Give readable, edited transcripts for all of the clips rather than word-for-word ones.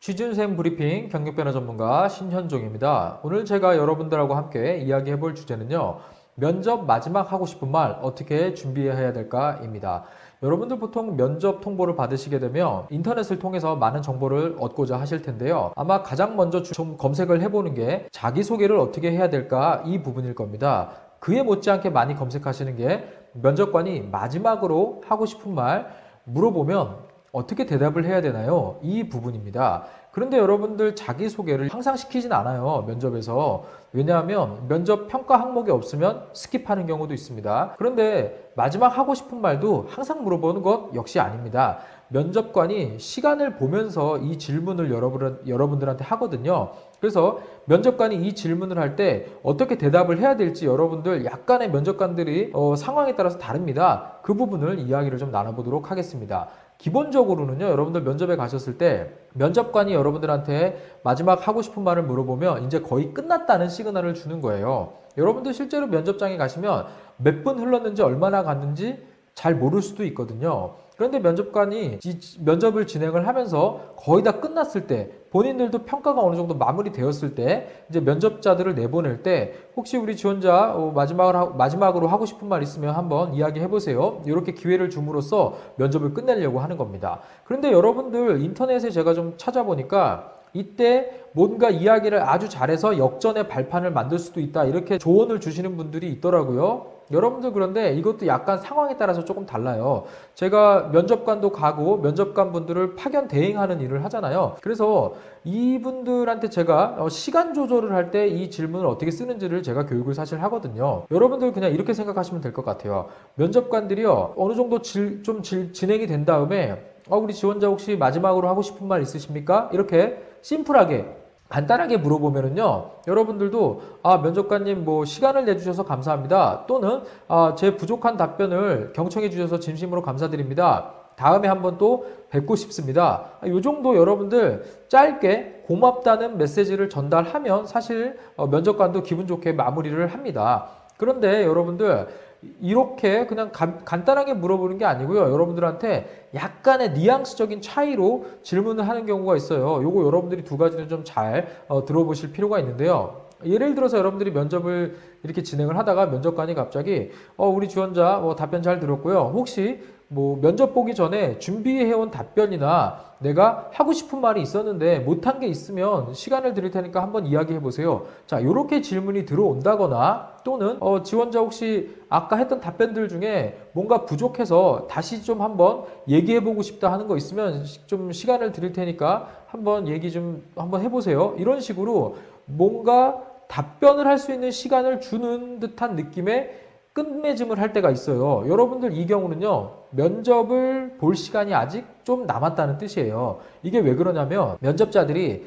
취준생 브리핑 경력변화 전문가 신현종입니다. 오늘 제가 여러분들하고 함께 이야기해 볼 주제는요. 면접 마지막 하고 싶은 말 어떻게 준비해야 될까입니다. 여러분들 보통 면접 통보를 받으시게 되면 인터넷을 통해서 많은 정보를 얻고자 하실 텐데요. 아마 가장 먼저 좀 검색을 해보는 게 자기소개를 어떻게 해야 될까 이 부분일 겁니다. 그에 못지않게 많이 검색하시는 게 면접관이 마지막으로 하고 싶은 말 물어보면 어떻게 대답을 해야 되나요? 이 부분입니다. 그런데 여러분들 자기소개를 항상 시키진 않아요. 면접에서. 왜냐하면 면접 평가 항목이 없으면 스킵하는 경우도 있습니다. 그런데 마지막 하고 싶은 말도 항상 물어보는 것 역시 아닙니다. 면접관이 시간을 보면서 이 질문을 여러분들한테 하거든요. 그래서 면접관이 이 질문을 할 때 어떻게 대답을 해야 될지 여러분들 약간의 면접관들이 상황에 따라서 다릅니다. 그 부분을 이야기를 좀 나눠보도록 하겠습니다. 기본적으로는요, 여러분들 면접에 가셨을 때 면접관이 여러분들한테 마지막 하고 싶은 말을 물어보면 이제 거의 끝났다는 시그널을 주는 거예요. 여러분들 실제로 면접장에 가시면 몇 분 흘렀는지 얼마나 갔는지 잘 모를 수도 있거든요. 그런데 면접관이 면접을 진행을 하면서 거의 다 끝났을 때 본인들도 평가가 어느 정도 마무리되었을 때 이제 면접자들을 내보낼 때 혹시 우리 지원자 마지막으로 하고 싶은 말 있으면 한번 이야기해 보세요. 이렇게 기회를 줌으로써 면접을 끝내려고 하는 겁니다. 그런데 여러분들 인터넷에 제가 좀 찾아보니까 이때 뭔가 이야기를 아주 잘해서 역전의 발판을 만들 수도 있다 이렇게 조언을 주시는 분들이 있더라고요. 여러분들 그런데 이것도 약간 상황에 따라서 조금 달라요. 제가 면접관도 가고 면접관 분들을 파견 대행하는 일을 하잖아요. 그래서 이분들한테 제가 시간 조절을 할 때 이 질문을 어떻게 쓰는지를 제가 교육을 사실 하거든요. 여러분들 그냥 이렇게 생각하시면 될 것 같아요. 면접관들이요 어느 정도 진행이 된 다음에 우리 지원자 혹시 마지막으로 하고 싶은 말 있으십니까? 이렇게 심플하게 간단하게 물어보면은요, 여러분들도, 면접관님, 시간을 내주셔서 감사합니다. 또는, 제 부족한 답변을 경청해 주셔서 진심으로 감사드립니다. 다음에 한번 또 뵙고 싶습니다. 이 정도 여러분들 짧게 고맙다는 메시지를 전달하면 사실 면접관도 기분 좋게 마무리를 합니다. 그런데 여러분들, 이렇게 그냥 간단하게 물어보는 게 아니고요. 여러분들한테 약간의 뉘앙스적인 차이로 질문을 하는 경우가 있어요. 요거 여러분들이 두 가지는 좀 잘 들어보실 필요가 있는데요. 예를 들어서 여러분들이 면접을 이렇게 진행을 하다가 면접관이 갑자기 우리 지원자 답변 잘 들었고요. 혹시 면접 보기 전에 준비해온 답변이나 내가 하고 싶은 말이 있었는데 못한 게 있으면 시간을 드릴 테니까 한번 이야기해 보세요. 자, 요렇게 질문이 들어온다거나 또는 지원자 혹시 아까 했던 답변들 중에 뭔가 부족해서 다시 좀 한번 얘기해 보고 싶다 하는 거 있으면 좀 시간을 드릴 테니까 한번 얘기 좀 한번 해보세요. 이런 식으로 뭔가 답변을 할 수 있는 시간을 주는 듯한 느낌의 끝맺음을 할 때가 있어요. 여러분들 이 경우는요, 면접을 볼 시간이 아직 좀 남았다는 뜻이에요. 이게 왜 그러냐면 면접자들이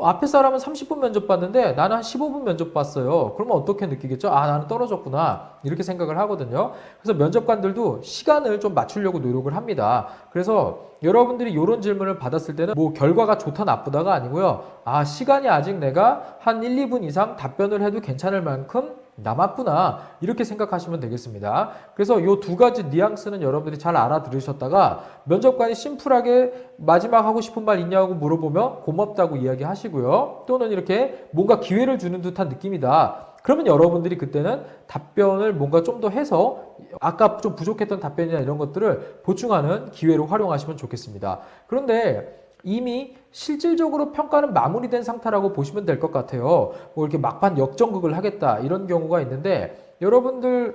앞에 사람은 30분 면접 봤는데 나는 한 15분 면접 봤어요. 그러면 어떻게 느끼겠죠? 나는 떨어졌구나. 이렇게 생각을 하거든요. 그래서 면접관들도 시간을 좀 맞추려고 노력을 합니다. 그래서 여러분들이 이런 질문을 받았을 때는 결과가 좋다 나쁘다가 아니고요. 시간이 아직 내가 한 1, 2분 이상 답변을 해도 괜찮을 만큼 남았구나 이렇게 생각하시면 되겠습니다. 그래서 이 두 가지 뉘앙스는 여러분들이 잘 알아들으셨다가 면접관이 심플하게 마지막 하고 싶은 말 있냐고 물어보면 고맙다고 이야기하시고요. 또는 이렇게 뭔가 기회를 주는 듯한 느낌이다. 그러면 여러분들이 그때는 답변을 뭔가 좀 더 해서 아까 좀 부족했던 답변이나 이런 것들을 보충하는 기회로 활용하시면 좋겠습니다. 그런데 이미 실질적으로 평가는 마무리된 상태라고 보시면 될 것 같아요. 이렇게 막판 역전극을 하겠다 이런 경우가 있는데 여러분들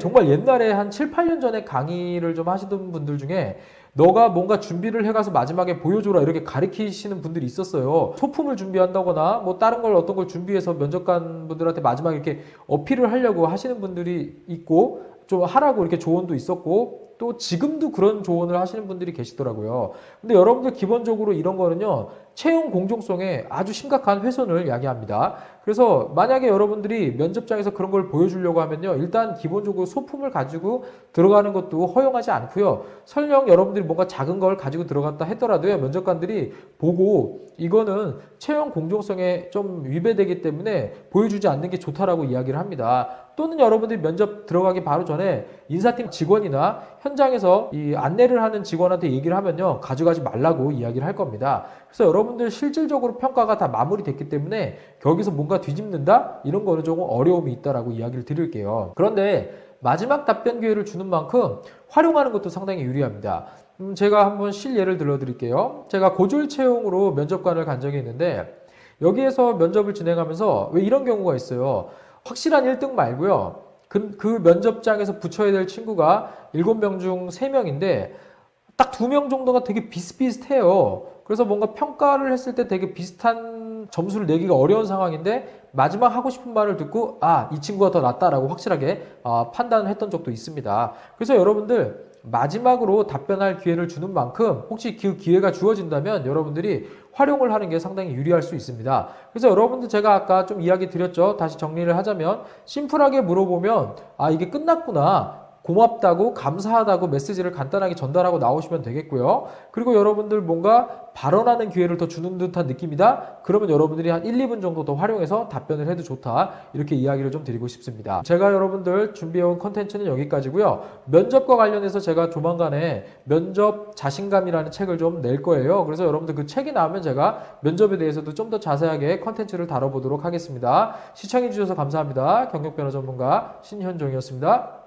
정말 옛날에 한 7, 8년 전에 강의를 좀 하시던 분들 중에 너가 뭔가 준비를 해가서 마지막에 보여줘라 이렇게 가르치시는 분들이 있었어요. 소품을 준비한다거나 다른 걸 어떤 걸 준비해서 면접관 분들한테 마지막에 이렇게 어필을 하려고 하시는 분들이 있고 좀 하라고 이렇게 조언도 있었고 또 지금도 그런 조언을 하시는 분들이 계시더라고요. 근데 여러분들 기본적으로 이런 거는요, 채용 공정성에 아주 심각한 훼손을 야기합니다. 그래서 만약에 여러분들이 면접장에서 그런 걸 보여주려고 하면요, 일단 기본적으로 소품을 가지고 들어가는 것도 허용하지 않고요. 설령 여러분들이 뭔가 작은 걸 가지고 들어갔다 했더라도요, 면접관들이 보고 이거는 채용 공정성에 좀 위배되기 때문에 보여주지 않는 게 좋다라고 이야기를 합니다. 또는 여러분들이 면접 들어가기 바로 전에 인사팀 직원이나 현장에서 이 안내를 하는 직원한테 얘기를 하면요, 가져가지 말라고 이야기를 할 겁니다. 그래서 여러분들 실질적으로 평가가 다 마무리됐기 때문에 거기서 뭔가 뒤집는다? 이런 거는 조금 어려움이 있다라고 이야기를 드릴게요. 그런데 마지막 답변 기회를 주는 만큼 활용하는 것도 상당히 유리합니다. 제가 한번 실예를 들려드릴게요. 제가 고졸 채용으로 면접관을 간 적이 있는데 여기에서 면접을 진행하면서 왜 이런 경우가 있어요. 확실한 1등 말고요. 그 면접장에서 붙여야 될 친구가 7명 중 3명인데 딱 2명 정도가 되게 비슷비슷해요. 그래서 뭔가 평가를 했을 때 되게 비슷한 점수를 내기가 어려운 상황인데 마지막 하고 싶은 말을 듣고 이 친구가 더 낫다라고 확실하게 판단을 했던 적도 있습니다. 그래서 여러분들 마지막으로 답변할 기회를 주는 만큼 혹시 그 기회가 주어진다면 여러분들이 활용을 하는 게 상당히 유리할 수 있습니다. 그래서 여러분들 제가 아까 좀 이야기 드렸죠. 다시 정리를 하자면 심플하게 물어보면 이게 끝났구나. 고맙다고 감사하다고 메시지를 간단하게 전달하고 나오시면 되겠고요. 그리고 여러분들 뭔가 발언하는 기회를 더 주는 듯한 느낌이다? 그러면 여러분들이 한 1, 2분 정도 더 활용해서 답변을 해도 좋다. 이렇게 이야기를 좀 드리고 싶습니다. 제가 여러분들 준비해온 컨텐츠는 여기까지고요. 면접과 관련해서 제가 조만간에 면접 자신감이라는 책을 좀 낼 거예요. 그래서 여러분들 그 책이 나오면 제가 면접에 대해서도 좀 더 자세하게 컨텐츠를 다뤄보도록 하겠습니다. 시청해주셔서 감사합니다. 경력변호 전문가 신현종이었습니다.